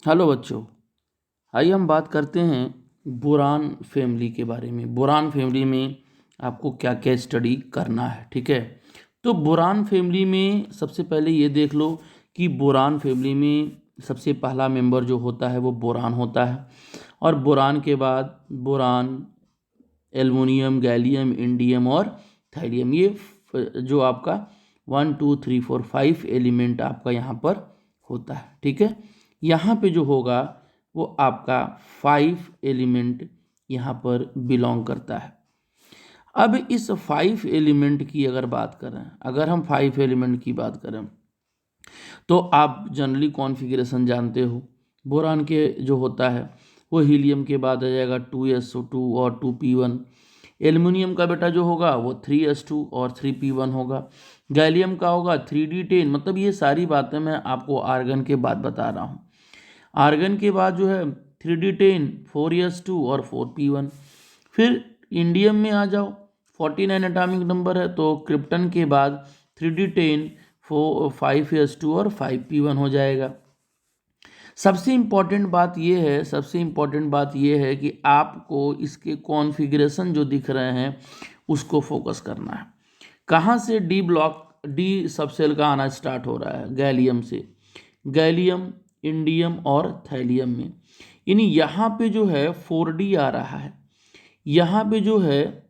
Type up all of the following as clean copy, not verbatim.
Hello बच्चों। आइए हम बात करते हैं बोरान फैमिली के बारे में। बोरान फैमिली में आपको क्या क्या स्टडी करना है, ठीक है। तो बोरान फैमिली में सबसे पहले ये देख लो कि बोरान फैमिली में सबसे पहला मेंबर जो होता है वो बोरान होता है। और बोरान के बाद बोरान, एल्युमिनियम, गैलियम, इंडियम और थैलियम, ये जो आपका 1 2 3 4 5 एलिमेंट आपका यहाँ पर होता है, ठीक है। यहाँ पे जो होगा वो आपका 5 एलिमेंट यहाँ पर बिलोंग करता है। अब इस 5 एलिमेंट की अगर बात करें, अगर हम 5 एलिमेंट की बात करें तो आप जनरली कॉन्फ़िगरेशन जानते हो। बोरान के जो होता है वो हीलियम के बाद आ जाएगा 2s2 और 2p1। एल्युमिनियम का बेटा जो होगा वो 3s2 और 3p1 होगा। गैलियम का होगा 3d10। मतलब ये सारी बातें मैं आपको आर्गन के बाद बता रहा हूँ। आर्गन के बाद जो है 3d10, 4s2 और 4p1। फिर इंडियम में आ जाओ, 49 एटॉमिक नंबर है, तो क्रिप्टन के बाद 3d10, 5s2 और 5p1 हो जाएगा। सबसे इम्पॉर्टेंट बात यह है कि आपको इसके कॉन्फ़िगरेशन जो दिख रहे हैं उसको फोकस करना है। कहाँ से डी ब्लॉक, डी सबसेल का आना स्टार्ट हो रहा है? गैलियम से। गैलियम, इंडियम और थैलियम में, यानी यहाँ पे जो है 4d आ रहा है। यहाँ पे जो है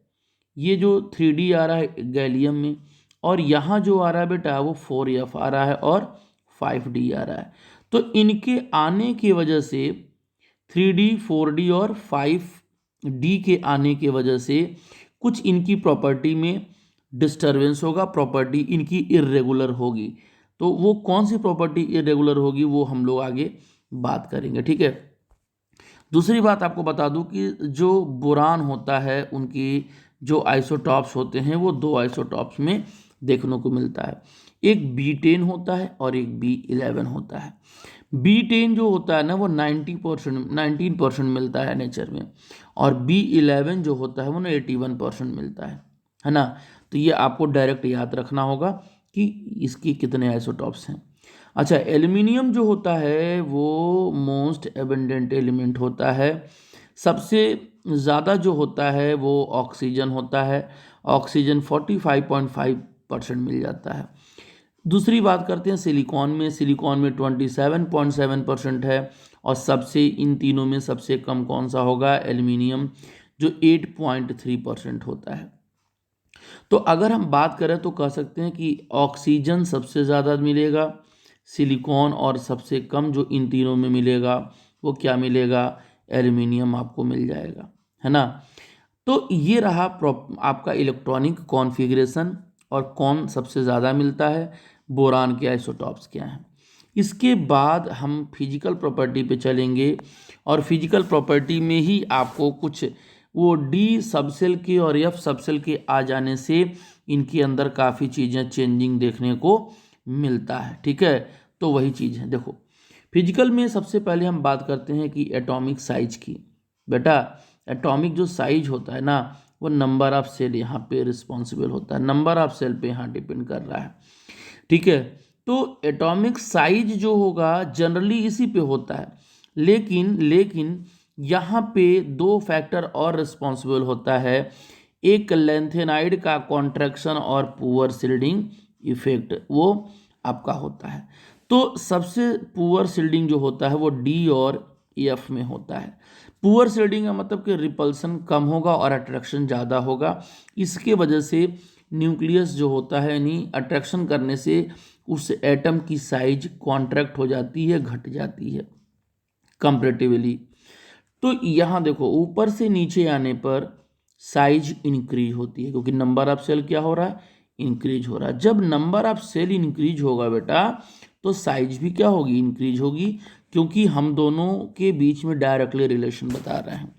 ये जो 3d आ रहा है गैलियम में, और यहाँ जो आ रहा है बेटा वो 4f आ रहा है और 5d आ रहा है। तो इनके आने की वजह से 3d, 4d और 5d के आने की वजह से कुछ इनकी प्रॉपर्टी में डिस्टरबेंस होगा, प्रॉपर्टी इनकी इर्रेगुलर होगी। तो वो कौन सी प्रॉपर्टी इरेगुलर होगी वो हम लोग आगे बात करेंगे, ठीक है। दूसरी बात आपको बता दूं कि जो बोरान होता है उनकी जो आइसोटॉप्स होते हैं वो दो आइसोटॉप्स में देखने को मिलता है। एक B10 होता है और एक B11 होता है। B10 जो होता है ना वो 19% मिलता है नेचर में, और B11 जो होता है वो ना 81% मिलता है ना। तो ये आपको डायरेक्ट याद रखना होगा कि इसकी कितने आइसोटॉप्स हैं। अच्छा, एल्युमिनियम जो होता है वो मोस्ट एबंडेंट एलिमेंट होता है। सबसे ज़्यादा जो होता है वो ऑक्सीजन होता है। ऑक्सीजन 45.5% मिल जाता है। दूसरी बात करते हैं सिलिकॉन में। सिलिकॉन में 27.7% है। और सबसे इन तीनों में सबसे कम कौन सा होगा? एल्युमिनियम, जो 8.3% होता है। तो अगर हम बात करें तो कह सकते हैं कि ऑक्सीजन सबसे ज़्यादा मिलेगा सिलिकॉन, और सबसे कम जो इन तीनों में मिलेगा वो क्या मिलेगा? एल्युमिनियम आपको मिल जाएगा, है ना। तो ये रहा आपका इलेक्ट्रॉनिक कॉन्फ़िगरेशन, और कौन सबसे ज़्यादा मिलता है, बोरान के आइसोटॉप्स क्या हैं। इसके बाद हम फिजिकल प्रॉपर्टी पे चलेंगे, और फिजिकल प्रॉपर्टी में ही आपको कुछ वो डी सबसेल के और एफ सबसेल के आ जाने से इनके अंदर काफ़ी चीज़ें चेंजिंग देखने को मिलता है, ठीक है। तो वही चीज़ है। देखो, फिजिकल में सबसे पहले हम बात करते हैं कि एटॉमिक साइज की। बेटा, एटॉमिक जो साइज होता है ना वो नंबर ऑफ सेल यहाँ पे रिस्पॉन्सिबल होता है, नंबर ऑफ सेल पे यहाँ डिपेंड कर रहा है, ठीक है। तो एटॉमिक साइज जो होगा जनरली इसी पे होता है, लेकिन यहाँ पे दो फैक्टर और रिस्पॉन्सिबल होता है। एक लेंथेनाइड का कॉन्ट्रैक्शन और पुअर शिल्डिंग इफेक्ट वो आपका होता है। तो सबसे पुअर शिल्डिंग जो होता है वो डी और एफ में होता है। पुअर शेडिंग का मतलब कि रिपल्सन कम होगा और अट्रैक्शन ज़्यादा होगा। इसके वजह से न्यूक्लियस जो होता है, यानी अट्रैक्शन करने से उस एटम की साइज कॉन्ट्रैक्ट हो जाती है, घट जाती है कंपैरेटिवली। तो यहाँ देखो, ऊपर से नीचे आने पर साइज इंक्रीज होती है, क्योंकि नंबर ऑफ सेल क्या हो रहा है? इंक्रीज हो रहा है। जब नंबर ऑफ सेल इंक्रीज होगा बेटा तो साइज भी क्या होगी? इंक्रीज होगी, क्योंकि हम दोनों के बीच में डायरेक्टली रिलेशन बता रहे हैं।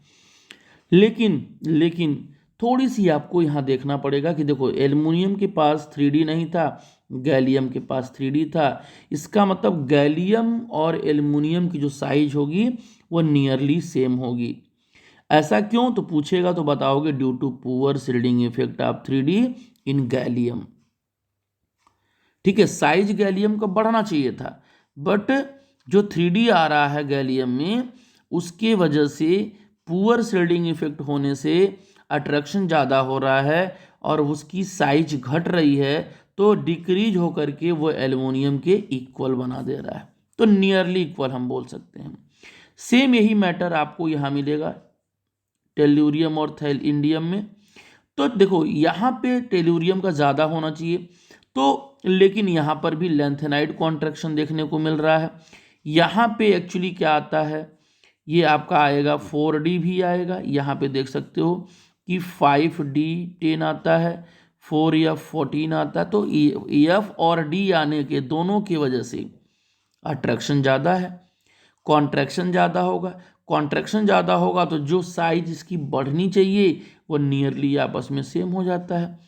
लेकिन थोड़ी सी आपको यहाँ देखना पड़ेगा कि देखो, एल्युमिनियम के पास 3D नहीं था, गैलियम के पास 3D था। इसका मतलब गैलियम और एल्युमिनियम की जो साइज होगी वो नियरली सेम होगी। ऐसा क्यों? तो पूछेगा तो बताओगे due to poor shielding effect of 3D in gallium, ठीक है। साइज गैलियम का बढ़ना चाहिए था, बट जो 3D आ रहा है गैलियम में, उसके वजह से पुअर शेडिंग इफेक्ट होने से अट्रैक्शन ज़्यादा हो रहा है और उसकी साइज घट रही है, तो डिक्रीज होकर के वो एल्युमिनियम के इक्वल बना दे रहा है, तो नियरली इक्वल हम बोल सकते हैं। सेम यही मैटर आपको यहाँ मिलेगा टेल्यूरियम और इंडियम में। तो देखो यहाँ पे टेल्यूरियम का ज़्यादा होना चाहिए, तो लेकिन यहाँ पर भी लेंथेनाइड कॉन्ट्रैक्शन देखने को मिल रहा है। यहाँ पे एक्चुअली क्या आता है, ये आपका आएगा 4D भी आएगा, यहाँ पे देख सकते हो कि 5D10 आता है, 4F14 आता है। तो F और D आने के दोनों की वजह से अट्रैक्शन ज़्यादा है, कॉन्ट्रैक्शन ज़्यादा होगा। कॉन्ट्रैक्शन ज़्यादा होगा तो जो साइज इसकी बढ़नी चाहिए वो नियरली आपस में सेम हो जाता है।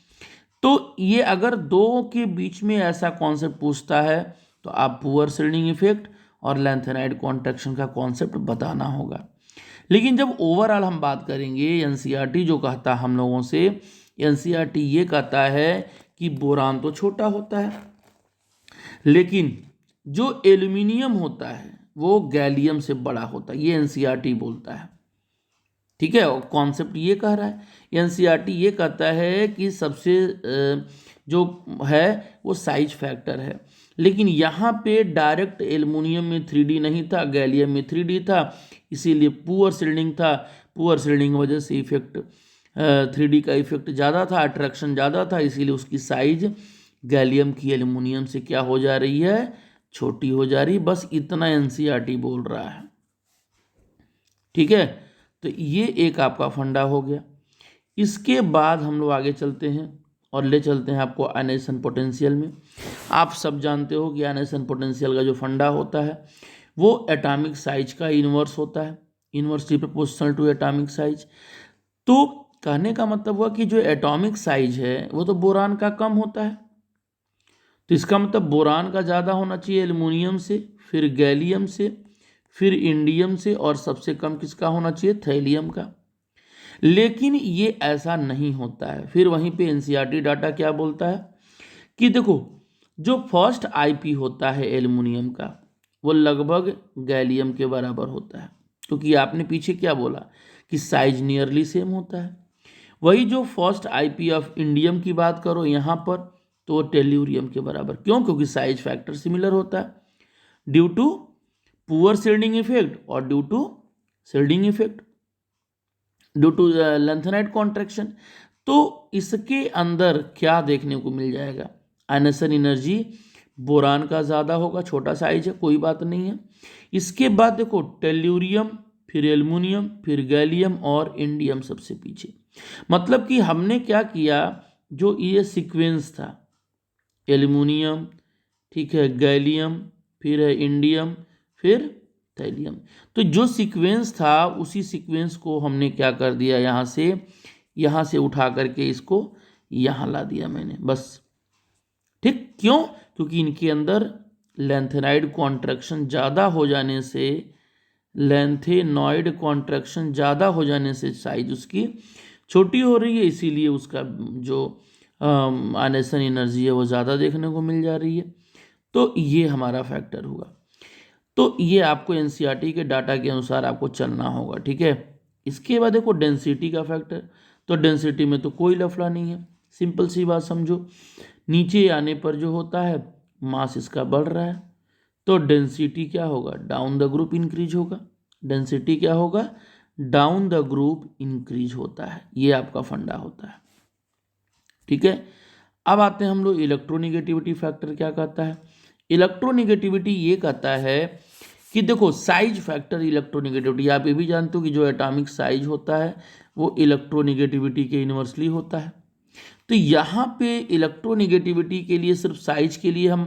तो ये अगर दो के बीच में ऐसा कॉन्सेप्ट पूछता है तो आप पुअर शेडिंग इफेक्ट और लेंथेनाइड कॉन्ट्रैक्शन का कॉन्सेप्ट बताना होगा। लेकिन जब ओवरऑल हम बात करेंगे, एनसीईआरटी जो कहता है हम लोगों से, एनसीईआरटी ये कहता है कि बोरान तो छोटा होता है, लेकिन जो एल्यूमिनियम होता है वो गैलियम से बड़ा होता है, ये एनसीईआरटी बोलता है। ठीक है, और कॉन्सेप्ट ये कह रहा है, एनसीईआरटी ये कहता है कि सबसे जो है वो साइज फैक्टर है। लेकिन यहाँ पे डायरेक्ट एल्युमिनियम में 3D नहीं था, गैलियम में 3D था, इसीलिए पुअर शेडिंग था। पुअर शेडिंग की वजह से इफेक्ट 3D का इफेक्ट ज़्यादा था, अट्रैक्शन ज़्यादा था, इसीलिए उसकी साइज गैलियम की एल्युमिनियम से क्या हो जा रही है, छोटी हो जा रही। बस इतना एनसीईआरटी बोल रहा है। ठीक है, तो ये एक आपका फंडा हो गया। इसके बाद हम लोग आगे चलते हैं और ले चलते हैं आपको आयनाइजेशन पोटेंशियल में। आप सब जानते हो कि आयनाइजेशन पोटेंशियल का जो फंडा होता है वो एटॉमिक साइज का इन्वर्स होता है, inversely proportional to atomic size. तो कहने का मतलब हुआ कि जो एटॉमिक साइज है वो तो बोरान का कम होता है, तो इसका मतलब बोरान का ज़्यादा होना चाहिए एल्युमिनियम से, फिर गैलियम से, फिर इंडियम से, और सबसे कम किसका होना चाहिए, थैलियम का। लेकिन ये ऐसा नहीं होता है। फिर वहीं पे एनसीईआरटी डाटा क्या बोलता है कि देखो जो फर्स्ट आईपी होता है एल्युमिनियम का वो लगभग गैलियम के बराबर होता है, क्योंकि आपने पीछे क्या बोला कि साइज नियरली सेम होता है। वही जो फर्स्ट आईपी ऑफ इंडियम की बात करो यहाँ पर, तो वो टेल्यूरियम के बराबर। क्यों? क्योंकि साइज फैक्टर सिमिलर होता है, due to poor shading effect और due to shading effect, due to lanthanide contraction. तो इसके अंदर क्या देखने को मिल जाएगा, आयनेशन एनर्जी बोरान का ज़्यादा होगा, छोटा साइज है, कोई बात नहीं है। इसके बाद देखो टेल्यूरियम, फिर एल्युमिनियम, फिर गैलियम और इंडियम सबसे पीछे। मतलब कि हमने क्या किया, जो ये सीक्वेंस था एल्युमिनियम, ठीक है, गैलियम, फिर है इंडियम, फिर थैलियम, तो जो सीक्वेंस था उसी सीक्वेंस को हमने क्या कर दिया, यहाँ से उठा करके इसको यहाँ ला दिया मैंने, बस। ठीक, क्यों? क्योंकि इनके अंदर लेंथेनाइड कॉन्ट्रैक्शन ज़्यादा हो जाने से, लेंथेनॉइड कॉन्ट्रैक्शन ज़्यादा हो जाने से साइज उसकी छोटी हो रही है, इसीलिए उसका जो आयनेशन एनर्जी है वो ज़्यादा देखने को मिल जा रही है। तो ये हमारा फैक्टर हुआ। तो ये आपको एनसीईआरटी के डाटा के अनुसार आपको चलना होगा। ठीक है, इसके बाद देखो डेंसिटी का फैक्टर। तो डेंसिटी में तो कोई लफड़ा नहीं है, सिंपल सी बात समझो, नीचे आने पर जो होता है मास इसका बढ़ रहा है, तो डेंसिटी क्या होगा, डाउन द ग्रुप इंक्रीज होगा। डेंसिटी क्या होगा, डाउन द ग्रुप इंक्रीज होता है। ये आपका फंडा होता है। ठीक है, अब आते हैं हम लोग इलेक्ट्रोनिगेटिविटी फैक्टर क्या कहता है। इलेक्ट्रोनिगेटिविटी ये कहता है कि देखो साइज फैक्टर इलेक्ट्रोनिगेटिविटी, आप ये भी जानते हो कि जो एटॉमिक साइज होता है वो इलेक्ट्रोनिगेटिविटी के इन्वर्सली होता है। तो यहाँ पे इलेक्ट्रोनिगेटिविटी के लिए सिर्फ साइज के लिए हम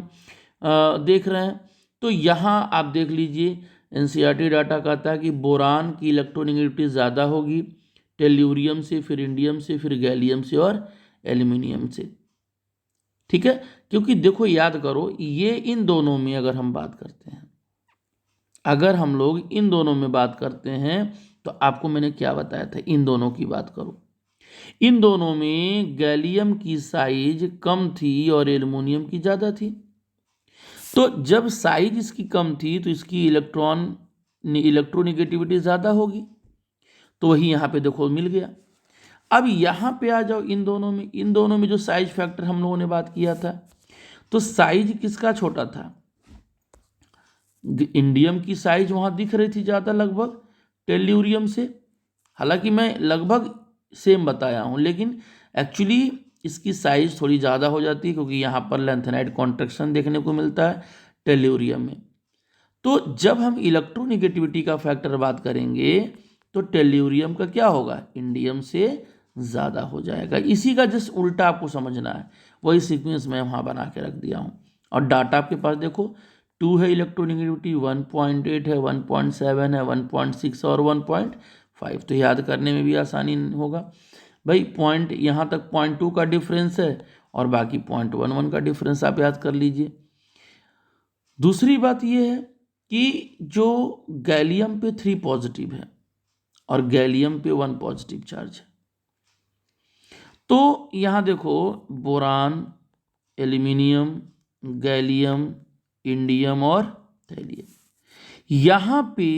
देख रहे हैं। तो यहाँ आप देख लीजिए एनसीईआरटी डाटा कहता है कि बोरान की इलेक्ट्रोनिगेटिविटी ज़्यादा होगी टेल्यूरियम से, फिर इंडियम से, फिर गैलियम से और एल्युमिनियम से। ठीक है, क्योंकि देखो याद करो, ये इन दोनों में अगर हम बात करते हैं, अगर हम लोग इन दोनों में बात करते हैं, तो आपको मैंने क्या बताया था, इन दोनों की बात करो। इन दोनों में गैलियम की साइज कम थी और एल्युमिनियम की ज़्यादा थी। तो जब साइज इसकी कम थी तो इसकी इलेक्ट्रोनिगेटिविटी ज़्यादा होगी, तो वही यहाँ पे देखो मिल गया। अब यहाँ पे आ जाओ, इन दोनों में जो साइज फैक्टर हम लोगों ने बात किया था, तो साइज किसका छोटा था? इंडियम की साइज वहाँ दिख रही थी ज़्यादा लगभग टेल्यूरियम से। हालांकि मैं लगभग सेम बताया हूँ, लेकिन एक्चुअली इसकी साइज थोड़ी ज़्यादा हो जाती है, क्योंकि यहाँ पर लेंथेनाइट कॉन्ट्रैक्शन देखने को मिलता है टेल्यूरियम में। तो जब हम इलेक्ट्रोनिगेटिविटी का फैक्टर बात करेंगे तो टेल्यूरियम का क्या होगा? इंडियम से ज़्यादा हो जाएगा। इसी का जस्ट उल्टा आपको समझना है, वही सीक्वेंस मैं वहाँ बना के रख दिया हूँ। और डाटा आपके पास देखो, 2 है इलेक्ट्रोनिगेटिविटी, 1.8 है, 1.7 है, 1.6 और 1.5। तो याद करने में भी आसानी होगा भाई। पॉइंट यहाँ तक 0.2 का डिफरेंस है और बाकी 0.11 का डिफरेंस आप याद कर लीजिए। दूसरी बात यह है कि जो गैलियम पे 3 पॉजिटिव है और गैलियम पे 1 पॉजिटिव चार्ज है, तो यहाँ देखो बोरान, एल्यूमिनियम, गैलियम, इंडियम और थैलियम, यहाँ पे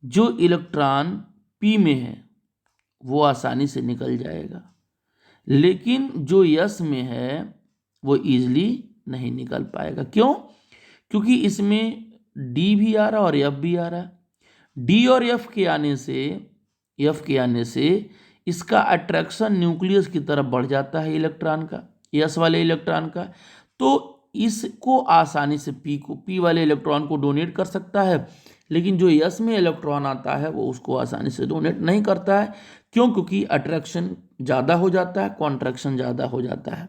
जो इलेक्ट्रॉन पी में है वो आसानी से निकल जाएगा, लेकिन जो यस में है वो इजीली नहीं निकल पाएगा। क्यों? क्योंकि इसमें डी भी आ रहा है और एफ भी आ रहा है। डी और एफ के आने से इसका अट्रैक्शन न्यूक्लियस की तरफ बढ़ जाता है इलेक्ट्रॉन का, यस वाले इलेक्ट्रॉन का। तो इसको आसानी से पी वाले इलेक्ट्रॉन को डोनेट कर सकता है, लेकिन जो यस में इलेक्ट्रॉन आता है वो उसको आसानी से डोनेट नहीं करता है। क्यों? क्योंकि अट्रैक्शन ज़्यादा हो जाता है, कॉन्ट्रैक्शन ज़्यादा हो जाता है।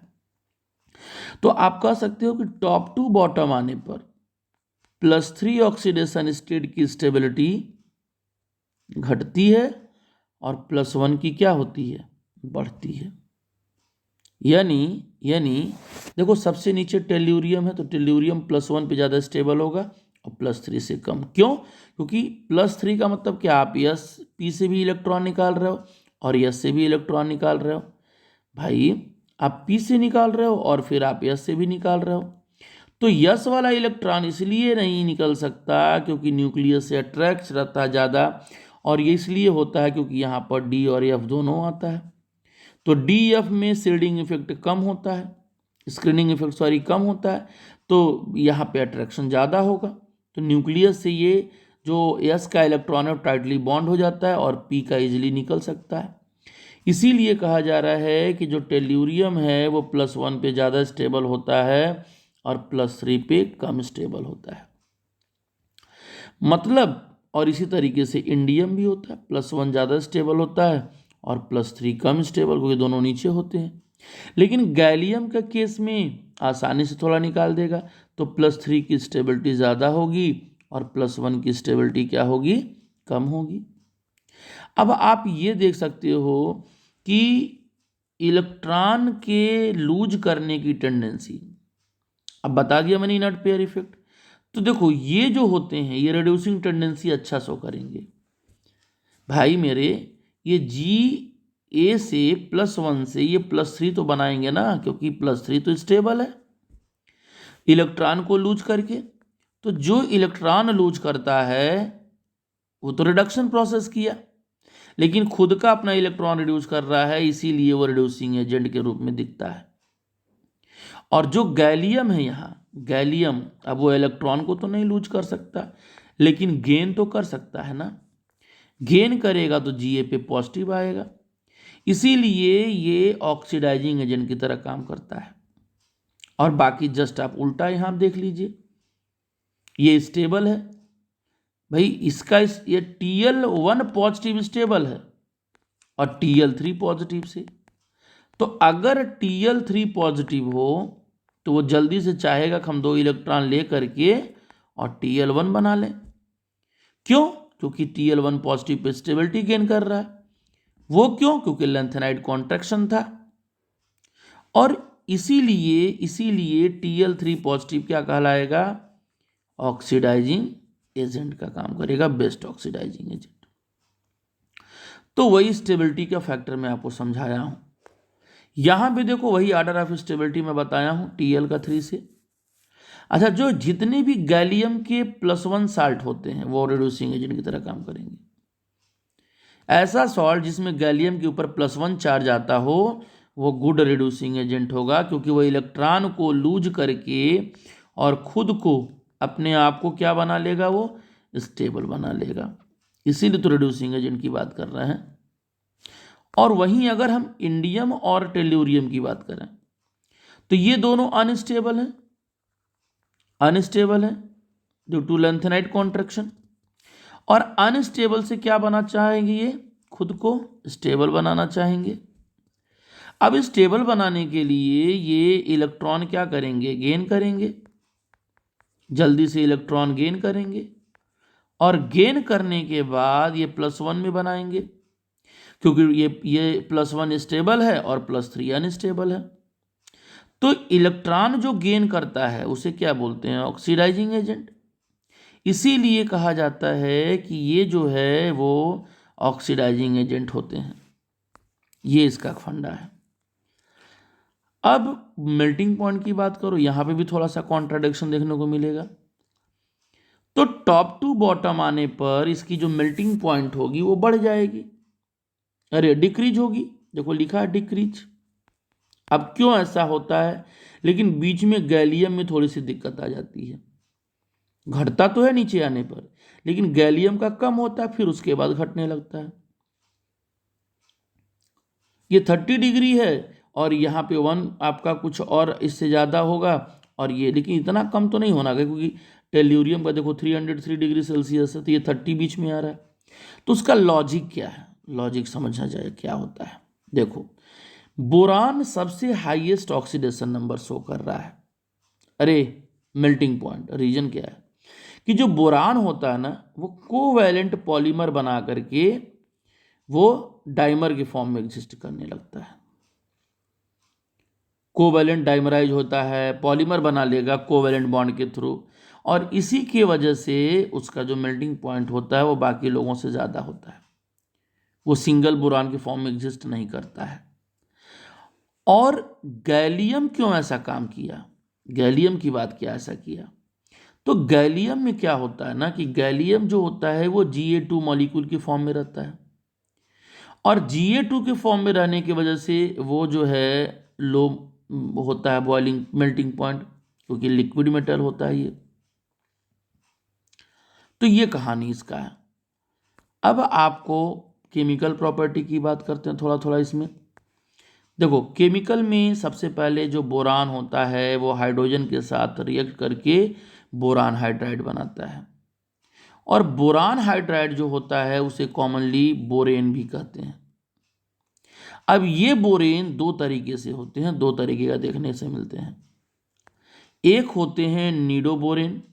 तो आप कह सकते हो कि टॉप टू बॉटम आने पर +3 ऑक्सीडेशन स्टेट की स्टेबिलिटी घटती है और +1 की क्या होती है? बढ़ती है। यानी देखो, सबसे नीचे टेल्यूरियम है तो टेल्यूरियम +1 पे ज़्यादा स्टेबल होगा और +3 से कम। क्यों? क्योंकि +3 का मतलब क्या? आप यस पी से भी इलेक्ट्रॉन निकाल रहे हो और यस से भी इलेक्ट्रॉन निकाल रहे हो। भाई आप पी से निकाल रहे हो और फिर आप यस से भी निकाल रहे हो, तो यस वाला इलेक्ट्रॉन इसलिए नहीं निकल सकता क्योंकि न्यूक्लियस से अट्रैक्ट रहता है ज़्यादा, और ये इसलिए होता है क्योंकि यहाँ पर डी और एफ दोनों आता है। तो डी एफ में शील्डिंग इफेक्ट कम होता है, स्क्रीनिंग इफेक्ट कम होता है, तो यहाँ पे अट्रैक्शन ज़्यादा होगा। तो न्यूक्लियस से ये जो एस का इलेक्ट्रॉन है टाइटली बॉन्ड हो जाता है और पी का इजीली निकल सकता है। इसीलिए कहा जा रहा है कि जो टेल्यूरियम है वो +1 पे ज़्यादा स्टेबल होता है और +3 पे कम स्टेबल होता है। मतलब, और इसी तरीके से इंडियम भी होता है, +1 ज़्यादा स्टेबल होता है और +3 कम स्टेबल, क्योंकि दोनों नीचे होते हैं। लेकिन गैलियम का केस में आसानी से थोड़ा निकाल देगा, तो +3 की स्टेबिलिटी ज़्यादा होगी और +1 की स्टेबिलिटी क्या होगी? कम होगी। अब आप ये देख सकते हो कि इलेक्ट्रॉन के लूज करने की टेंडेंसी, अब बता दिया मैंने इनर्ट पेयर इफेक्ट। तो देखो ये जो होते हैं ये रिड्यूसिंग टेंडेंसी अच्छा शो करेंगे भाई मेरे। ये GA से +1 से ये +3 तो बनाएंगे ना, क्योंकि +3 तो स्टेबल है इलेक्ट्रॉन को लूज करके। तो जो इलेक्ट्रॉन लूज करता है वो तो रिडक्शन प्रोसेस किया, लेकिन खुद का अपना इलेक्ट्रॉन रिड्यूस कर रहा है, इसीलिए वो रिड्यूसिंग एजेंट के रूप में दिखता है। और जो गैलियम है यहाँ, गैलियम अब वो इलेक्ट्रॉन को तो नहीं लूज कर सकता, लेकिन गेन तो कर सकता है ना। गेन करेगा तो GA पे पॉजिटिव आएगा, इसीलिए ये ऑक्सीडाइजिंग एजेंट की तरह काम करता है। और बाकी जस्ट आप उल्टा यहाँ देख लीजिए, ये स्टेबल है भाई, ये TL1 पॉजिटिव स्टेबल है और TL3 पॉजिटिव से। तो अगर TL3 पॉजिटिव हो तो वो जल्दी से चाहेगा कि हम 2 इलेक्ट्रॉन ले करके और TL1 बना लें। क्यों? क्योंकि TL1 positive pay stability gain कर रहा है। वो क्यों? क्योंकि लेंथेनाइट कॉन्ट्रैक्शन था। और इसीलिए TL3 पॉजिटिव क्या कहलाएगा? ऑक्सीडाइजिंग एजेंट का काम करेगा, बेस्ट ऑक्सीडाइजिंग एजेंट। तो वही स्टेबिलिटी का फैक्टर मैं आपको समझाया हूं। यहां पे देखो वही ऑर्डर ऑफ स्टेबिलिटी मैं बताया हूं TL का 3 से। अच्छा, जो जितने भी गैलियम के +1 साल्ट होते हैं वो रिड्यूसिंग एजेंट की तरह काम करेंगे। ऐसा सॉल्ट जिसमें गैलियम के ऊपर +1 चार्ज आता हो वो गुड रिड्यूसिंग एजेंट होगा, क्योंकि वो इलेक्ट्रॉन को लूज करके और खुद को अपने आप को क्या बना लेगा, वो स्टेबल बना लेगा। इसीलिए तो रिड्यूसिंग एजेंट की बात कर रहे हैं। और वहीं अगर हम इंडियम और टेल्यूरियम की बात करें तो ये दोनों अनस्टेबल हैं, ड्यू टू लेंथेनाइट कॉन्ट्रैक्शन। और अनस्टेबल से क्या बना चाहेंगे, ये खुद को स्टेबल बनाना चाहेंगे। अब स्टेबल बनाने के लिए ये इलेक्ट्रॉन क्या करेंगे, गेन करेंगे, जल्दी से इलेक्ट्रॉन गेन करेंगे और गेन करने के बाद ये +1 में बनाएंगे, क्योंकि ये +1 स्टेबल है और +3 अनस्टेबल है। तो इलेक्ट्रॉन जो गेन करता है उसे क्या बोलते हैं, ऑक्सीडाइजिंग एजेंट। इसीलिए कहा जाता है कि ये जो है वो ऑक्सीडाइजिंग एजेंट होते हैं। ये इसका फंडा है। अब मेल्टिंग पॉइंट की बात करो, यहां पे भी थोड़ा सा कॉन्ट्राडिक्शन देखने को मिलेगा। तो टॉप टू बॉटम आने पर इसकी जो मेल्टिंग पॉइंट होगी वो बढ़ जाएगी, अरे डिक्रीज होगी। देखो लिखा है डिक्रीज। अब क्यों ऐसा होता है, लेकिन बीच में गैलियम में थोड़ी सी दिक्कत आ जाती है। घटता तो है नीचे आने पर, लेकिन गैलियम का कम होता है फिर उसके बाद घटने लगता है। ये 30 डिग्री है और यहाँ पे 1 आपका कुछ और इससे ज़्यादा होगा, और ये लेकिन इतना कम तो नहीं होना, क्योंकि टेल्यूरियम का देखो 303 डिग्री सेल्सियस है, तो ये 30 बीच में आ रहा है। तो उसका लॉजिक क्या है, लॉजिक समझना चाहिए क्या होता है। देखो, बोरान सबसे हाईएस्ट ऑक्सीडेशन नंबर शो कर रहा है। अरे मेल्टिंग पॉइंट, रीजन क्या है कि जो बोरान होता है ना वो कोवैलेंट पॉलीमर बना करके वो डाइमर के फॉर्म में एग्जिस्ट करने लगता है। कोवैलेंट डाइमराइज होता है, पॉलीमर बना लेगा कोवैलेंट बॉन्ड के थ्रू, और इसी की वजह से उसका जो मेल्टिंग पॉइंट होता है वो बाकी लोगों से ज़्यादा होता है। वो सिंगल बोरान के फॉर्म में एग्जिस्ट नहीं करता है। और गैलियम क्यों ऐसा काम किया, गैलियम की बात क्या ऐसा किया, तो गैलियम में क्या होता है ना कि गैलियम जो होता है वो Ga2 मॉलिक्यूल की फॉर्म में रहता है, और Ga2 के फॉर्म में रहने की वजह से वो जो है लो होता है बॉइलिंग मेल्टिंग पॉइंट, क्योंकि लिक्विड मेटल होता है ये। तो ये कहानी इसका है। अब आपको केमिकल प्रॉपर्टी की बात करते हैं थोड़ा थोड़ा इसमें। देखो, केमिकल में सबसे पहले जो बोरान होता है वो हाइड्रोजन के साथ रिएक्ट करके बोरान हाइड्राइड बनाता है, और बोरान हाइड्राइड जो होता है उसे कॉमनली बोरेन भी कहते हैं। अब ये बोरेन दो तरीके से होते हैं, दो तरीके का देखने से मिलते हैं। एक होते हैं नीडोबोरेन,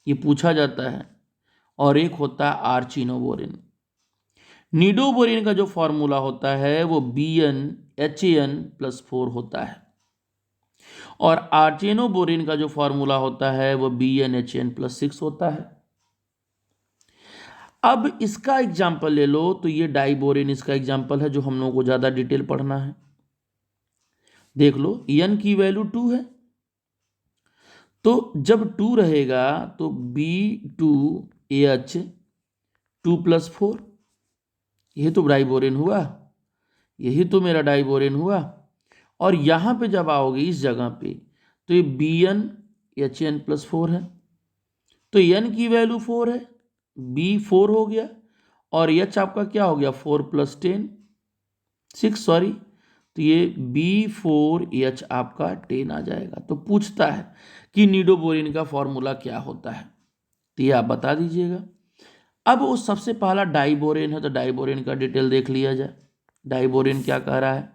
ये पूछा जाता है, और एक होता है आर्चिनोबोरेन। नीडोबोरेन का जो फॉर्मूला होता है वो BnHan+4 होता है, और आर्चिनोबोरेन का जो फॉर्मूला होता है वो BnHn+6 होता है। अब इसका एग्जाम्पल ले लो, तो ये डाइबोरेन इसका एग्जाम्पल है जो हम लोगों को ज़्यादा डिटेल पढ़ना है। देख लो, n की वैल्यू 2 है, तो जब 2 रहेगा तो B2H2+4, यही तो डाइबोरेन हुआ, यही तो मेरा डाइबोरेन हुआ। और यहाँ पे जब आओगे इस जगह पे तो ये BnHn+4 है, तो n की वैल्यू 4 है, B 4 हो गया, और H आपका क्या हो गया 4 + 10 6 सॉरी, तो ये B4H आपका 10 आ जाएगा। तो पूछता है कि नीडोबोरेन का फॉर्मूला क्या होता है, तो ये आप बता दीजिएगा। अब वो सबसे पहला डाइबोरेन है, तो डाइबोरेन का डिटेल देख लिया जाए। डाइबोरेन क्या कह रहा है,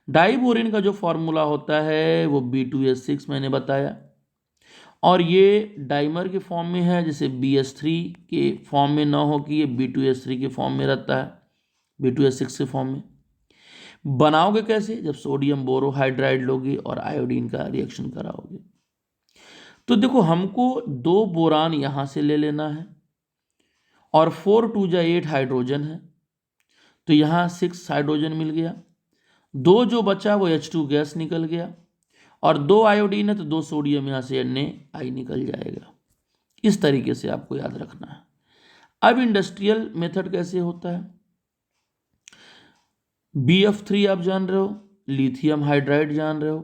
डाइबोरेन का जो फॉर्मूला होता है वो B2H6 मैंने बताया, और ये डाइमर के फॉर्म में है, जैसे BH3 के फॉर्म में ना हो कि ये B2H3 के फॉर्म में रहता है, B2H6 के फॉर्म में। बनाओगे कैसे, जब सोडियम बोरोहाइड्राइड लोगे और आयोडीन का रिएक्शन कराओगे। तो देखो, हमको 2 बोरान यहाँ से ले लेना है, और 4 2 जा 8 हाइड्रोजन है, तो यहाँ 6 हाइड्रोजन मिल गया। 2 जो बचा वो H2 गैस निकल गया, और 2 आयोडीन है तो 2 सोडियम यहाँ से Na निकल जाएगा। इस तरीके से आपको याद रखना है। अब इंडस्ट्रियल मेथड कैसे होता है, BF3 आप जान रहे हो, लिथियम हाइड्राइड जान रहे हो,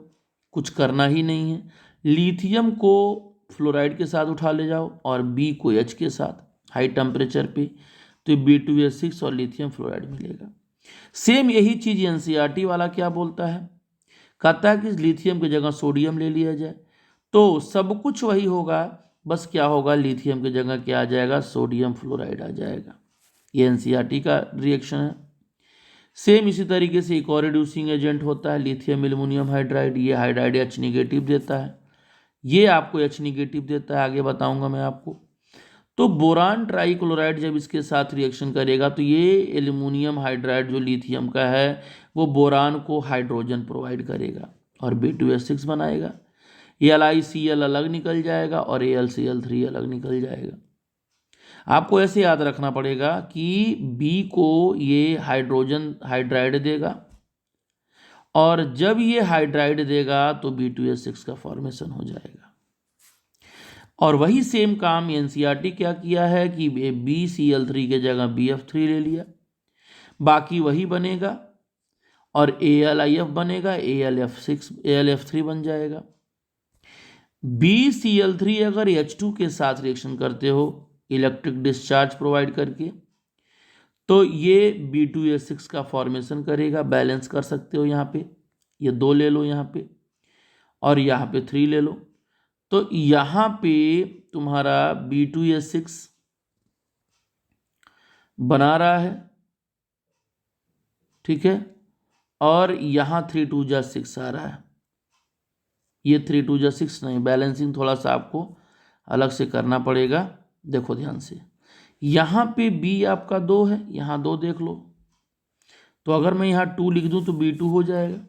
कुछ करना ही नहीं है। लिथियम को फ्लोराइड के साथ उठा ले जाओ और B को H के साथ हाई टेम्परेचर पे, तो B2S6 और लिथियम फ्लोराइड मिलेगा। सेम यही चीज NCERT वाला क्या बोलता है, कहता है कि लिथियम की जगह सोडियम ले लिया जाए, तो सब कुछ वही होगा, बस क्या होगा, लिथियम की जगह क्या आ जाएगा, सोडियम फ्लोराइड आ जाएगा। ये NCERT का रिएक्शन है। सेम इसी तरीके से एक और रिड्यूसिंग एजेंट होता है लिथियम एल्युमिनियम हाइड्राइड। ये हाइड्राइड H निगेटिव देता है, ये आपको H निगेटिव देता है, आगे बताऊंगा मैं आपको। तो बोरान ट्राइक्लोराइड जब इसके साथ रिएक्शन करेगा तो ये एल्युमिनियम हाइड्राइड जो लिथियम का है वो बोरान को हाइड्रोजन प्रोवाइड करेगा और B2S6 बनाएगा। LiCl अलग निकल जाएगा और AlCl3 अलग निकल जाएगा। आपको ऐसे याद रखना पड़ेगा कि B को ये हाइड्रोजन हाइड्राइड देगा और जब ये हाइड्राइड देगा तो B2S6 का फॉर्मेशन हो जाएगा। और वही सेम काम NCERT क्या किया है कि BCl3 के जगह BF3 ले लिया, बाकी वही बनेगा और AlIF बनेगा, AlF3 बन जाएगा। BCl3 अगर H2 के साथ रिएक्शन करते हो इलेक्ट्रिक डिस्चार्ज प्रोवाइड करके, तो ये B2S6 का फॉर्मेशन करेगा। बैलेंस कर सकते हो, यहाँ पे ये 2 ले लो यहाँ पे और यहाँ पे 3 ले लो, तो यहाँ पे तुम्हारा B2S6 बना रहा है, ठीक है, और यहाँ 3 2 जा 6 आ रहा है। ये 3 2 जा 6 नहीं, बैलेंसिंग थोड़ा सा आपको अलग से करना पड़ेगा। देखो ध्यान से, यहाँ पे B आपका 2 है, यहाँ 2 देख लो, तो अगर मैं यहाँ 2 लिख दूँ तो B2 हो जाएगा।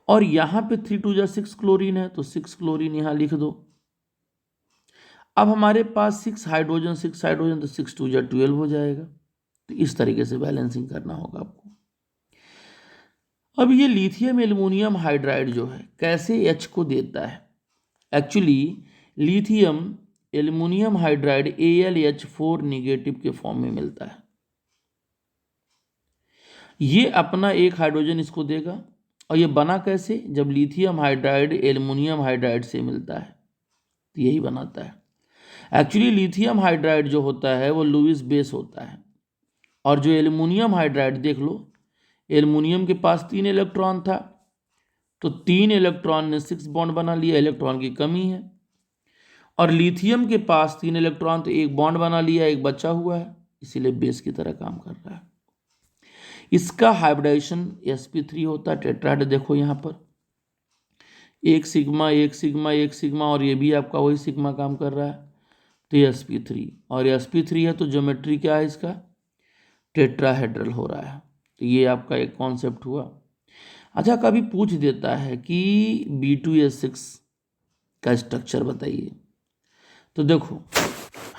और यहाँ पे 3 2 जा 6 क्लोरीन है तो 6 क्लोरीन यहाँ लिख दो। अब हमारे पास 6 हाइड्रोजन तो 6 2 जा 12 हो जाएगा। तो इस तरीके से बैलेंसिंग करना होगा आपको। अब ये लिथियम एल्युमिनियम हाइड्राइड जो है कैसे H को देता है, actually lithium aluminium hydride AlH4 negative के फॉर्म में मिलता है। ये अपना एक हाइड्रोजन इसको देगा और ये बना कैसे, जब लिथियम हाइड्राइड एल्युमिनियम हाइड्राइड से मिलता है तो यही बनाता है। एक्चुअली लिथियम हाइड्राइड जो होता है वो लुईस बेस होता है और जो एल्युमिनियम हाइड्राइड देख लो, एल्युमिनियम के पास 3 इलेक्ट्रॉन था तो 3 इलेक्ट्रॉन ने 6 बॉन्ड बना लिया, इलेक्ट्रॉन की कमी है। और लिथियम के पास 3 इलेक्ट्रॉन तो 1 बॉन्ड बना लिया, 1 बचा हुआ है, इसीलिए बेस की तरह काम कर रहा है। इसका हाइब्रिडाइजेशन sp3 होता है, टेट्राहेड्र देखो यहाँ पर 1 सिग्मा 1 सिग्मा 1 सिग्मा, और ये भी आपका वही सिग्मा काम कर रहा है, तो ये sp3 और ये sp3 है तो ज्योमेट्री क्या है इसका, टेट्राहेड्रल हो रहा है। तो ये आपका एक कॉन्सेप्ट हुआ। अच्छा, कभी पूछ देता है कि B2S6 का स्ट्रक्चर बताइए, तो देखो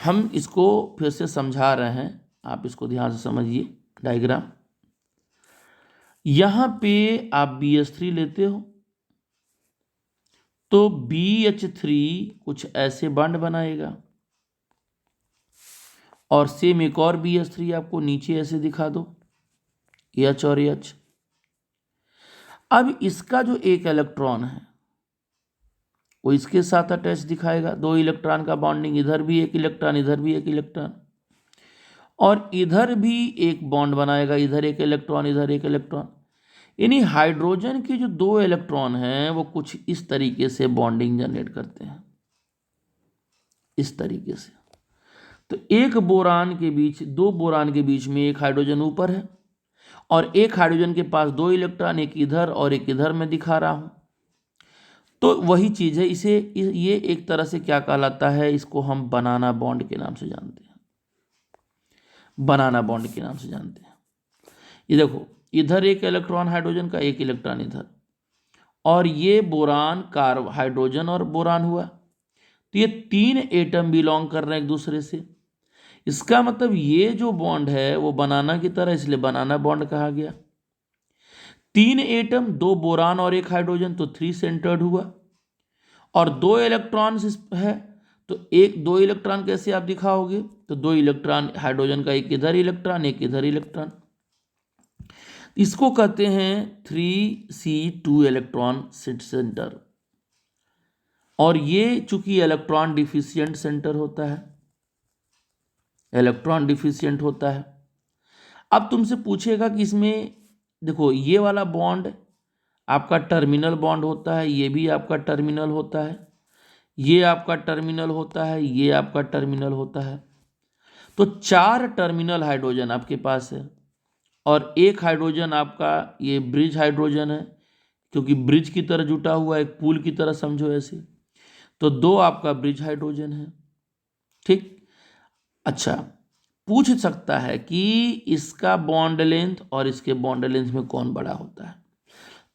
हम इसको फिर से समझा रहे हैं, आप इसको ध्यान से समझिए। डायग्राम, यहां पे आप BH3 लेते हो तो BH3 कुछ ऐसे बॉन्ड बनाएगा और सेम एक और BH3 आपको नीचे ऐसे दिखा दो, H और H। अब इसका जो एक इलेक्ट्रॉन है वो इसके साथ अटैच दिखाएगा, 2 इलेक्ट्रॉन का बॉन्डिंग, इधर भी एक इलेक्ट्रॉन इधर भी एक इलेक्ट्रॉन, और इधर भी एक बॉन्ड बनाएगा, इधर एक इलेक्ट्रॉन इधर एक इलेक्ट्रॉन। यानी हाइड्रोजन के जो 2 इलेक्ट्रॉन हैं वो कुछ इस तरीके से बॉन्डिंग जनरेट करते हैं, इस तरीके से। तो एक बोरान के बीच, 2 बोरान के बीच में एक हाइड्रोजन ऊपर है और एक हाइड्रोजन के पास 2 इलेक्ट्रॉन, एक इधर और एक इधर में दिखा रहा हूं। तो वही चीज है, इसे ये एक तरह से क्या कहलाता है, इसको हम बनाना बॉन्ड के नाम से जानते हैं, बनाना बॉन्ड के नाम से जानते हैं। ये देखो, इधर एक इलेक्ट्रॉन हाइड्रोजन का, एक इलेक्ट्रॉन इधर, और ये बोरान हाइड्रोजन और बोरान हुआ, तो ये 3 एटम बिलोंग कर रहे हैं एक दूसरे से। इसका मतलब ये जो बॉन्ड है वो बनाना की तरह, इसलिए बनाना बॉन्ड कहा गया। 3 एटम, 2 बोरान और 1 हाइड्रोजन, तो 3 सेंटर्ड हुआ। और 2 इलेक्ट्रॉन है, तो 2 इलेक्ट्रॉन कैसे आप दिखाओगे? तो 2 इलेक्ट्रॉन हाइड्रोजन का, एक इधर इलेक्ट्रॉन, एक इधर इलेक्ट्रॉन, इसको कहते हैं 3s2 इलेक्ट्रॉन सेंटर। और ये चूंकि इलेक्ट्रॉन डिफिशियंट सेंटर होता है, इलेक्ट्रॉन डिफिशियंट होता है। अब तुमसे पूछेगा कि इसमें देखो ये वाला बॉन्ड आपका टर्मिनल बॉन्ड होता है, ये भी आपका टर्मिनल होता है, ये आपका टर्मिनल होता है, ये आपका टर्मिनल होता है। तो 4 टर्मिनल हाइड्रोजन आपके पास है, और एक हाइड्रोजन आपका ये ब्रिज हाइड्रोजन है, क्योंकि ब्रिज की तरह जुटा हुआ है, एक पुल की तरह समझो ऐसे। तो 2 आपका ब्रिज हाइड्रोजन है, ठीक। अच्छा, पूछ सकता है कि इसका बॉन्ड लेंथ और इसके बॉन्ड लेंथ में कौन बड़ा होता है,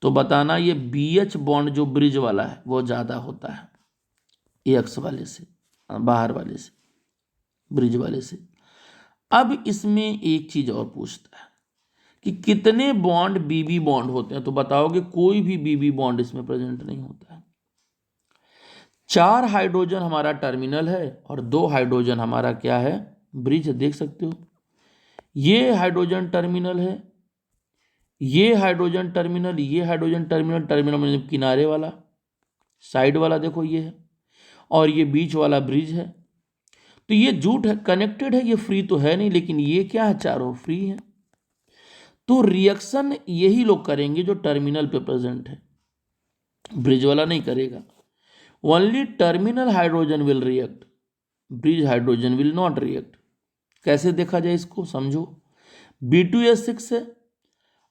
तो बताना ये BH बॉन्ड जो ब्रिज वाला है वो ज़्यादा होता है AX वाले से, बाहर वाले से, ब्रिज वाले से। अब इसमें एक चीज और पूछता है कि कितने बॉन्ड BB बॉन्ड होते हैं, तो बताओगे कोई भी BB बॉन्ड इसमें प्रेजेंट नहीं होता है। 4 हाइड्रोजन हमारा टर्मिनल है और 2 हाइड्रोजन हमारा क्या है? ब्रिज है, देख सकते हो। ये हाइड्रोजन टर्मिनल है, ये हाइड्रोजन टर्मिनल, ये हाइड्रोजन टर्मिनल, टर्मिनल मतलब किनारे वाला, साइड वाला देखो ये है, और ये बीच वाला ब्रिज है। तो ये जूट है, कनेक्टेड है, ये फ्री तो है नहीं, लेकिन ये क्या है? चारों फ्री है। तो रिएक्शन यही लोग करेंगे जो टर्मिनल पे प्रेजेंट है, ब्रिज वाला नहीं करेगा। Only terminal hydrogen will react, bridge hydrogen will not react. कैसे देखा जाए इसको, समझो। B2S6 है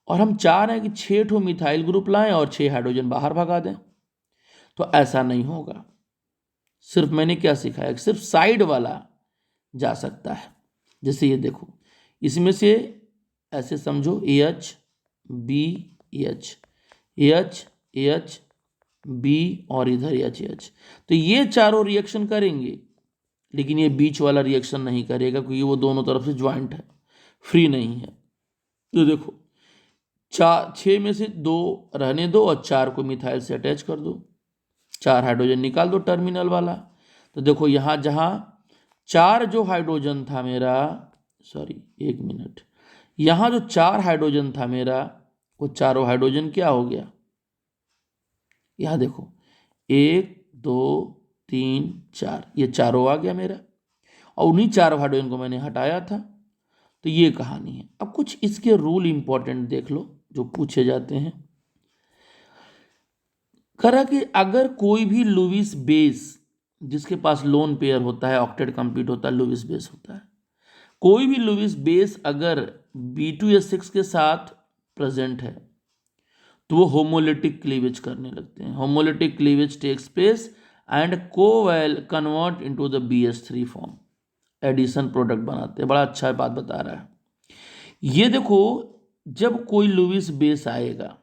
और हम चाह रहे हैं कि 6 ठो मिथाइल ग्रुप लाएं और 6 हाइड्रोजन बाहर भगा दें, तो ऐसा नहीं होगा। सिर्फ मैंने क्या सिखाया कि सिर्फ साइड वाला जा सकता है। जैसे ये देखो, इसमें से ऐसे समझो AH B AH AH AH B और इधर AH, तो ये चारों रिएक्शन करेंगे, लेकिन ये बीच वाला रिएक्शन नहीं करेगा क्योंकि वो दोनों तरफ से ज्वाइंट है, फ्री नहीं है। तो देखो, 6 में से 2 रहने दो और 4 को मिथाइल से अटैच कर दो, 4 हाइड्रोजन निकाल दो टर्मिनल वाला। तो देखो यहाँ जहाँ 4 जो हाइड्रोजन था मेरा, सॉरी 1 मिनट, यहाँ जो 4 हाइड्रोजन था मेरा, वो चारों हाइड्रोजन क्या हो गया? यहाँ देखो 1 2 3 4, ये चारों आ गया मेरा, और उन्हीं 4 हाइड्रोजन को मैंने हटाया था। तो ये कहानी है। अब कुछ इसके रूल इंपॉर्टेंट देख लो जो पूछे जाते हैं। करा कि अगर कोई भी लुईस बेस जिसके पास लोन पेयर होता है, ऑक्टेट कंप्लीट होता है, लुईस बेस होता है, कोई भी लुईस बेस अगर B2S6 के साथ प्रेजेंट है तो वो होमोलिटिक क्लीवेज करने लगते हैं। Homolytic cleavage takes place and covalent convert into the BH3 form, addition product बनाते हैं। बड़ा अच्छा बात बता रहा है। ये देखो, जब कोई लुईस बेस आएगा,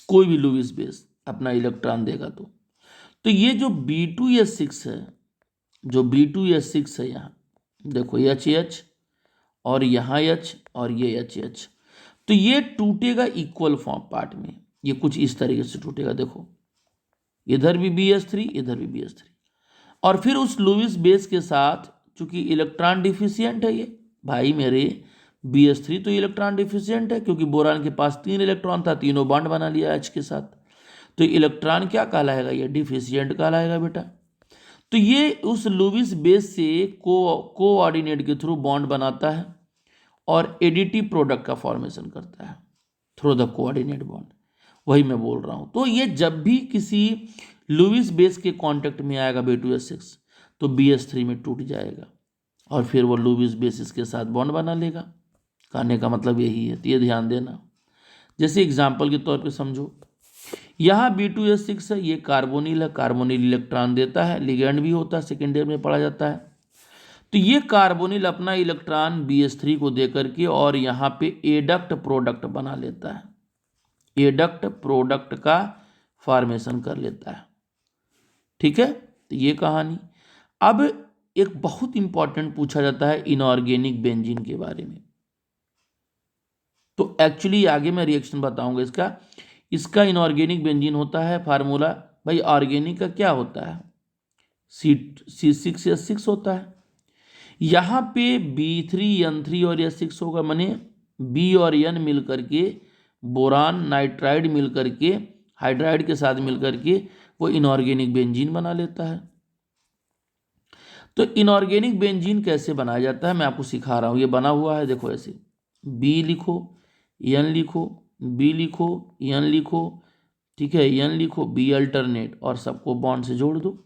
कोई भी लुईस बेस अपना इलेक्ट्रॉन देगा, तो ये जो B2S6 है, जो B2S6 है, यहाँ देखो HH और यहाँ H और ये HH, तो ये टूटेगा इक्वल फॉर्म पार्ट में, ये कुछ इस तरीके से टूटेगा। देखो इधर भी BH3, इधर भी BH3, और फिर उस लुईस बेस के साथ, चूंकि इलेक्ट्रॉन डिफिशियंट है ये भाई मेरे, BH3 तो इलेक्ट्रॉन डिफिशियंट है क्योंकि बोरान के पास 3 इलेक्ट्रॉन था, तीनों बॉन्ड बना लिया H के साथ, तो इलेक्ट्रॉन क्या कहलाएगा? ये डिफिशियंट कहलाएगा बेटा। तो ये उस लुईस बेस से कोऑर्डिनेट के थ्रू बॉन्ड बनाता है और एडिटिव प्रोडक्ट का फॉर्मेशन करता है थ्रू द कोऑर्डिनेट बॉन्ड। वही मैं बोल रहा हूँ। तो ये जब भी किसी लुईस बेस के कांटेक्ट में आएगा B2S6, तो BH3 में टूट जाएगा और फिर वो लुईस बेस इसके साथ बॉन्ड बना लेगा। कहने का मतलब यही है, तो ये ध्यान देना। जैसे एग्जाम्पल के तौर पे समझो, यहाँ B2S6 है, ये कार्बोनिल है, कार्बोनिल इलेक्ट्रॉन देता है, लिगेंड भी होता है, सेकेंड ईयर में पढ़ा जाता है। तो ये कार्बोनिल अपना इलेक्ट्रॉन BH3 को दे करके और यहाँ पे एडक्ट प्रोडक्ट बना लेता है, एडक्ट प्रोडक्ट का फॉर्मेशन कर लेता है। ठीक है, तो ये कहानी। अब एक बहुत इंपॉर्टेंट पूछा जाता है इनऑर्गेनिक बेंजीन के बारे में। तो एक्चुअली आगे मैं रिएक्शन बताऊंगा इसका। इसका इनऑर्गेनिक बेंजीन होता है, फार्मूला भाई ऑर्गेनिक का क्या होता है, C6H6 होता है। यहाँ पे B3N3 और S6 होगा, माने B और N मिल करके बोरान नाइट्राइड मिल करके हाइड्राइड के साथ मिल करके वो इनऑर्गेनिक बेंजीन बना लेता है। तो इनऑर्गेनिक बेंजीन कैसे बनाया जाता है मैं आपको सिखा रहा हूँ। ये बना हुआ है, देखो ऐसे B लिखो, N लिखो, B लिखो, N लिखो, ठीक है, N लिखो, B अल्टरनेट और सबको बॉन्ड से जोड़ दो।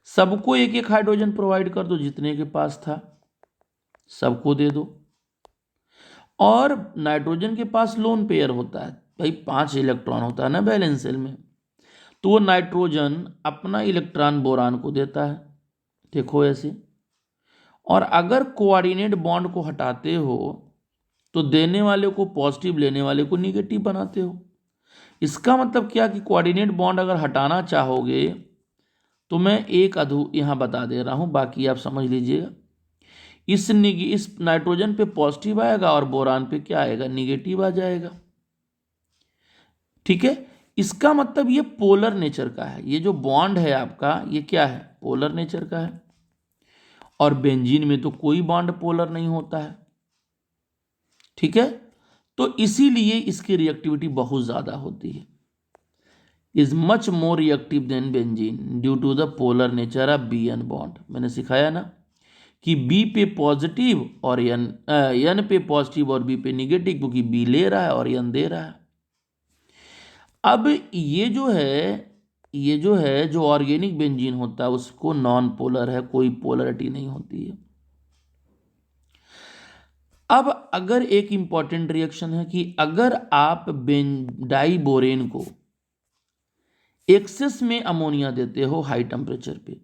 सबको एक एक हाइड्रोजन प्रोवाइड कर दो, जितने के पास था सबको दे दो। और नाइट्रोजन के पास लोन पेयर होता है भाई, 5 इलेक्ट्रॉन होता है ना बैलेंस सेल में, तो वो नाइट्रोजन अपना इलेक्ट्रॉन बोरान को देता है, देखो ऐसे। और अगर कोऑर्डिनेट बॉन्ड को हटाते हो तो देने वाले को पॉजिटिव, लेने वाले को निगेटिव बनाते हो। इसका मतलब क्या कि कोऑर्डिनेट बॉन्ड अगर हटाना चाहोगे तो मैं एक यहाँ बता दे रहा हूँ, बाकी आप समझ लीजिएगा। इस नाइट्रोजन पे पॉजिटिव आएगा और बोरान पे क्या आएगा, निगेटिव आ जाएगा, ठीक है। इसका मतलब ये पोलर नेचर का है, ये जो बॉन्ड है आपका ये क्या है, पोलर नेचर का है। और बेंजीन में तो कोई बॉन्ड पोलर नहीं होता है, ठीक है। तो इसीलिए इसकी रिएक्टिविटी बहुत ज्यादा होती है, is much more reactive than benzene due to the polar nature of BN bond. मैंने सिखाया ना कि B पे पॉजिटिव और N पे पॉजिटिव और B पे निगेटिव, क्योंकि B ले रहा है और N दे रहा है। अब ये जो है जो ऑर्गेनिक बेंजीन होता है उसको नॉन पोलर है, कोई पोलरिटी नहीं होती है। अब अगर एक इंपॉर्टेंट रिएक्शन है कि अगर आप डाइबोरेन को एक्सेस में अमोनिया देते हो हाई टेम्परेचर पे,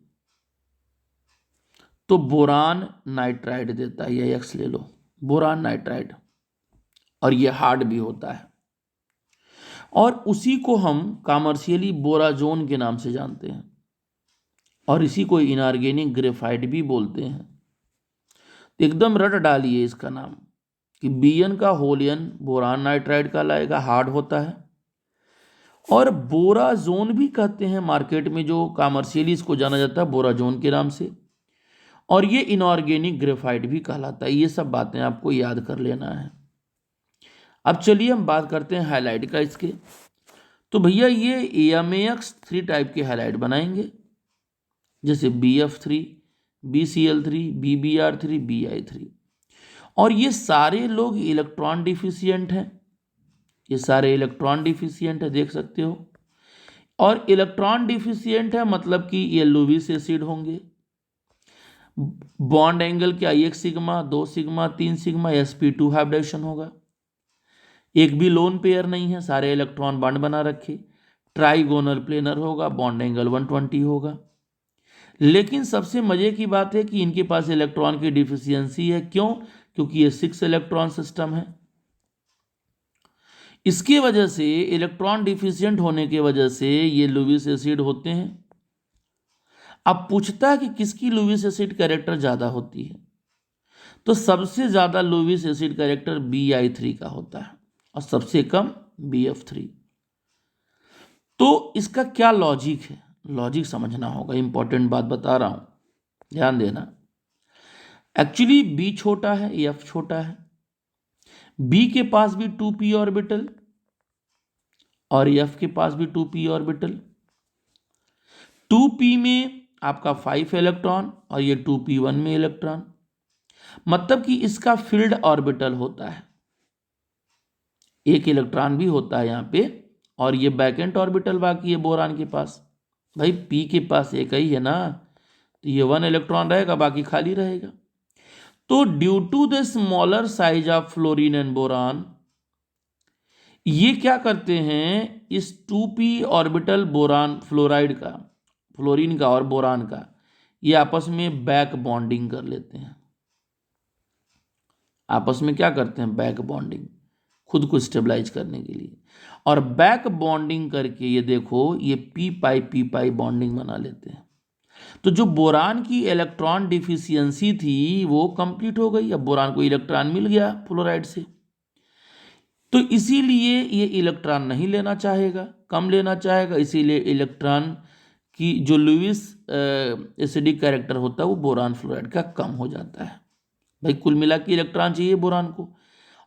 तो बोरान नाइट्राइड देता है, ये X ले लो, बोरान नाइट्राइड, और ये हार्ड भी होता है। और उसी को हम कॉमर्शियली बोराजोन के नाम से जानते हैं, और इसी को इनऑर्गेनिक ग्रेफाइट भी बोलते हैं। तो एकदम रट डालिए इसका नाम कि BN का होलियन बोरान नाइट्राइड का लाएगा, हार्ड होता है। और बोराजोन भी कहते हैं मार्केट में, जो कॉमर्शियली इसको जाना जाता है बोराजोन के नाम से। और ये इनऑर्गेनिक ग्रेफाइट भी कहलाता है। ये सब बातें आपको याद कर लेना है। अब चलिए हम बात करते हैं हाइलाइट का इसके। तो भैया ये AMAX3 टाइप के हाइलाइट बनाएंगे, जैसे BF3, BCl3, BBr3, BI3। और ये सारे लोग इलेक्ट्रॉन डिफिशियंट हैं, ये सारे इलेक्ट्रॉन डिफिशियंट है, देख सकते हो। और इलेक्ट्रॉन डिफिशियंट है मतलब कि ये लुईस एसिड होंगे। बॉन्ड एंगल क्या, 1 sigma, 2 sigma, 3 sigma, sp2 hybridisation होगा। एक भी लोन पेयर नहीं है, सारे इलेक्ट्रॉन बॉन्ड बना रखे। ट्राइगोनल प्लेनर होगा, बॉन्ड एंगल 120 होगा। लेकिन सबसे मजे की बात है कि इनके पास इलेक्ट्रॉन की डिफिशियंसी है। क्यों? क्योंकि ये 6 इलेक्ट्रॉन सिस्टम है। इसके वजह से, इलेक्ट्रॉन डिफिशियंट होने के वजह से ये लुईस एसिड होते हैं। अब पूछता है कि किसकी लुईस एसिड कैरेक्टर ज्यादा होती है, तो सबसे ज्यादा लुईस एसिड कैरेक्टर BI3 का होता है और सबसे कम BF3। तो इसका क्या लॉजिक है, लॉजिक समझना होगा, इंपॉर्टेंट बात बता रहा हूं, ध्यान देना। एक्चुअली B छोटा है, F छोटा है, B के पास भी 2p ऑर्बिटल और F के पास भी 2p ऑर्बिटल। 2p में आपका 5 इलेक्ट्रॉन और ये 2p1 में इलेक्ट्रॉन, मतलब कि इसका फील्ड ऑर्बिटल होता है, एक इलेक्ट्रॉन भी होता है यहाँ पे। और ये बैकेंट ऑर्बिटल बाकी है बोरान के पास। भाई P के पास एक ही है ना, तो ये 1 इलेक्ट्रॉन रहेगा, बाकी खाली रहेगा। तो due to the smaller size of fluorine and boron, ये क्या करते हैं, इस 2p ऑर्बिटल बोरान फ्लोराइड का, फ्लोरीन का और बोरान का, ये आपस में बैक बॉन्डिंग कर लेते हैं। आपस में क्या करते हैं, बैक बॉन्डिंग, खुद को स्टेबलाइज करने के लिए। और बैक बॉन्डिंग करके ये देखो, ये p पाई बॉन्डिंग बना लेते हैं। तो जो बोरान की इलेक्ट्रॉन डिफिशियंसी थी वो कंप्लीट हो गई। अब बोरान को इलेक्ट्रॉन मिल गया फ्लोराइड से। तो इसीलिए ये इलेक्ट्रॉन नहीं लेना चाहेगा, कम लेना चाहेगा, इसीलिए इलेक्ट्रॉन की जो लुईस एसिडिक कैरेक्टर होता है वो बोरान फ्लोराइड का कम हो जाता है। भाई कुल मिला के इलेक्ट्रॉन चाहिए बोरान को,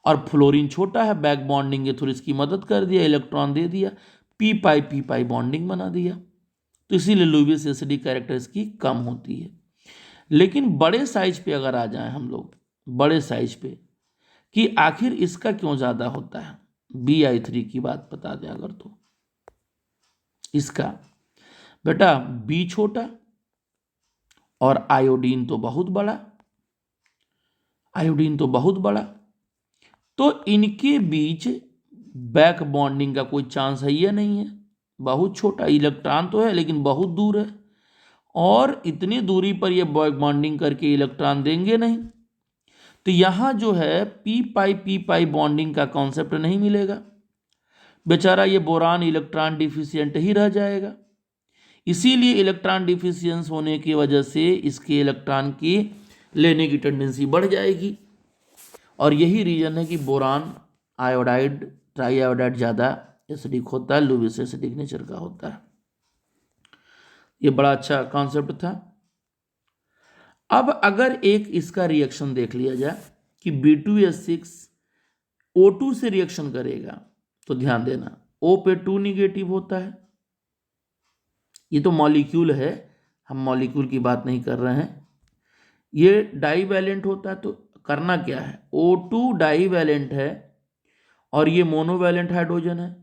और फ्लोरीन छोटा है, बैक बॉन्डिंग के थ्रू इसकी मदद कर दिया, इलेक्ट्रॉन दे दिया, पी पाई बॉन्डिंग बना दिया, तो इसीलिए लुईस एसिडिक कैरेक्टर इसकी कम होती है। लेकिन बड़े साइज पे अगर आ जाए हम लोग, बड़े साइज पे, कि आखिर इसका क्यों ज्यादा होता है, Bi3 की बात बता दें अगर, तो इसका बेटा बी छोटा और आयोडीन तो बहुत बड़ा, आयोडीन तो बहुत बड़ा, तो इनके बीच बैक बॉन्डिंग का कोई चांस है या नहीं है, बहुत छोटा, इलेक्ट्रॉन तो है लेकिन बहुत दूर है, और इतनी दूरी पर ये बैक बॉन्डिंग करके इलेक्ट्रॉन देंगे नहीं, तो यहां जो है पी पाई बॉन्डिंग का कॉन्सेप्ट नहीं मिलेगा, बेचारा ये बोरान इलेक्ट्रॉन डिफिशियंट ही रह जाएगा। इसीलिए इलेक्ट्रॉन डिफिशियंस होने की वजह से इसके इलेक्ट्रॉन की लेने की टेंडेंसी बढ़ जाएगी, और यही रीजन है कि बोरान आयोडाइड ट्राई आयोडाइड ज़्यादा एसिडिक होता है, लुईस एसिडिक नेचर का होता है। ये बड़ा अच्छा कॉन्सेप्ट था। अब अगर एक इसका रिएक्शन देख लिया जाए कि B2S6 O2 से रिएक्शन करेगा, तो ध्यान देना O पे 2 निगेटिव होता है, ये तो मॉलिक्यूल है, हम मॉलिक्यूल की बात नहीं कर रहे हैं, ये डाईवैलेंट होता है, तो करना क्या है, O2 डाईवैलेंट है और ये मोनोवैलेंट हाइड्रोजन है,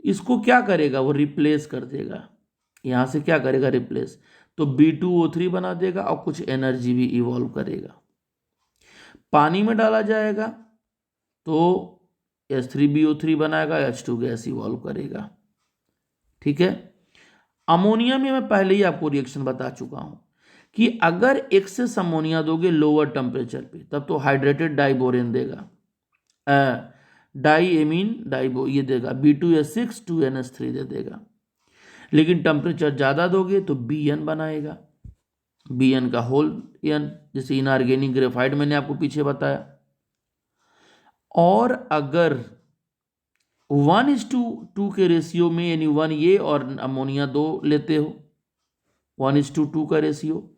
इसको क्या करेगा, वो रिप्लेस कर देगा, यहां से क्या करेगा, रिप्लेस, तो B2O3 बना देगा और कुछ एनर्जी भी इवॉल्व करेगा। पानी में डाला जाएगा तो H3BO3 बनाएगा, H2 गैस इवॉल्व करेगा, ठीक है। अमोनिया में मैं पहले ही आपको रिएक्शन बता चुका हूं कि अगर एक्सेस अमोनिया दोगे लोअर टेम्परेचर पे, तब तो हाइड्रेटेड डाइबोरेन देगा, डाई एमीन डाइबो ये देगा, B2S6 2NH3 दे देगा। लेकिन टेम्परेचर ज़्यादा दोगे तो BN बनाएगा, BN का होल N, जैसे इनऑर्गेनिक ग्रेफाइट मैंने आपको पीछे बताया। और अगर 1:2 के रेशियो में, यानी 1 ये और अमोनिया 2 लेते हो, 1:2 का रेशियो,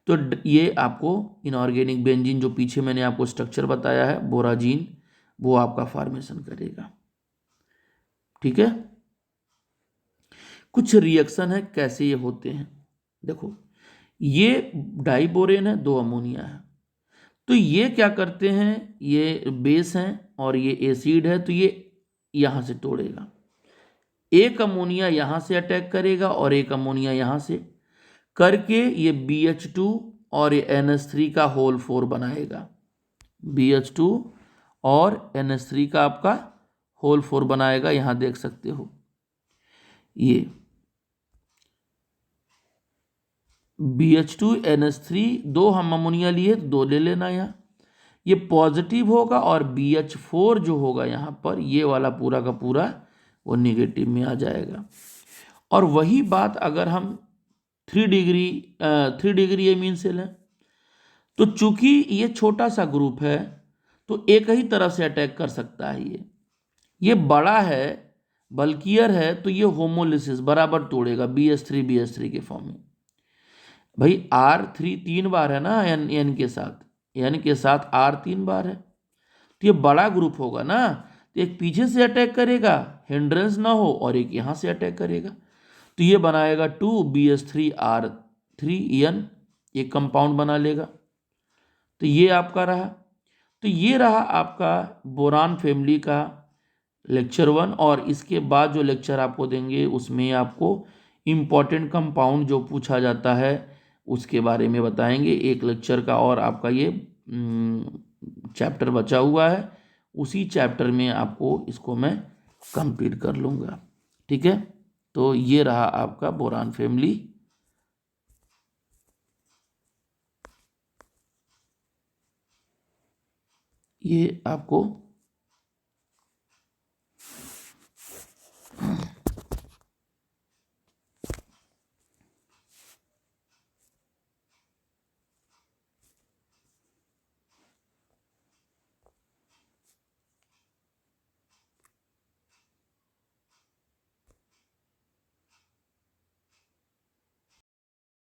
तो ये आपको इनऑर्गेनिक बेंजीन, जो पीछे मैंने आपको स्ट्रक्चर बताया है बोराजीन, वो आपका फॉर्मेशन करेगा, ठीक है। कुछ रिएक्शन है कैसे ये होते हैं, देखो ये डाइबोरेन है, 2 अमोनिया है, तो ये क्या करते हैं, ये बेस हैं और ये एसिड है, तो ये यहां से तोड़ेगा, एक अमोनिया यहां से अटैक करेगा और एक अमोनिया यहां से करके ये BH2 और ये NH3 का होल 4 बनाएगा, BH2 और NH3 का आपका होल 4 बनाएगा, यहां देख सकते हो ये BH2 NH3, 2 हम अमोनिया लिए तो 2 ले लेना, यहाँ ये पॉजिटिव होगा और BH4 जो होगा यहाँ पर, ये वाला पूरा का पूरा वो निगेटिव में आ जाएगा। और वही बात अगर हम 3 डिग्री एमीन से लें, तो चूंकि ये छोटा सा ग्रुप है तो एक ही तरफ से अटैक कर सकता है, ये बड़ा है बल्कियर है, तो ये होमोलिसिस बराबर तोड़ेगा BH3 के फॉर्म में। भाई R3 3 बार है ना, N के साथ, N के साथ R 3 बार है, तो ये बड़ा ग्रुप होगा ना, तो एक पीछे से अटैक करेगा, हिंड्रेंस ना हो, और एक यहां से अटैक करेगा, तो ये बनाएगा 2BH3R3N, एक कंपाउंड बना लेगा। तो ये आपका रहा, तो ये रहा आपका बोरान फैमिली का लेक्चर 1, और इसके बाद जो लेक्चर आपको देंगे उसमें आपको इम्पॉर्टेंट कंपाउंड जो पूछा जाता है उसके बारे में बताएंगे। एक लेक्चर का और आपका ये चैप्टर बचा हुआ है, उसी चैप्टर में आपको इसको मैं कंप्लीट कर लूँगा, ठीक है। तो ये रहा आपका बोरान फैमिली। ये आपको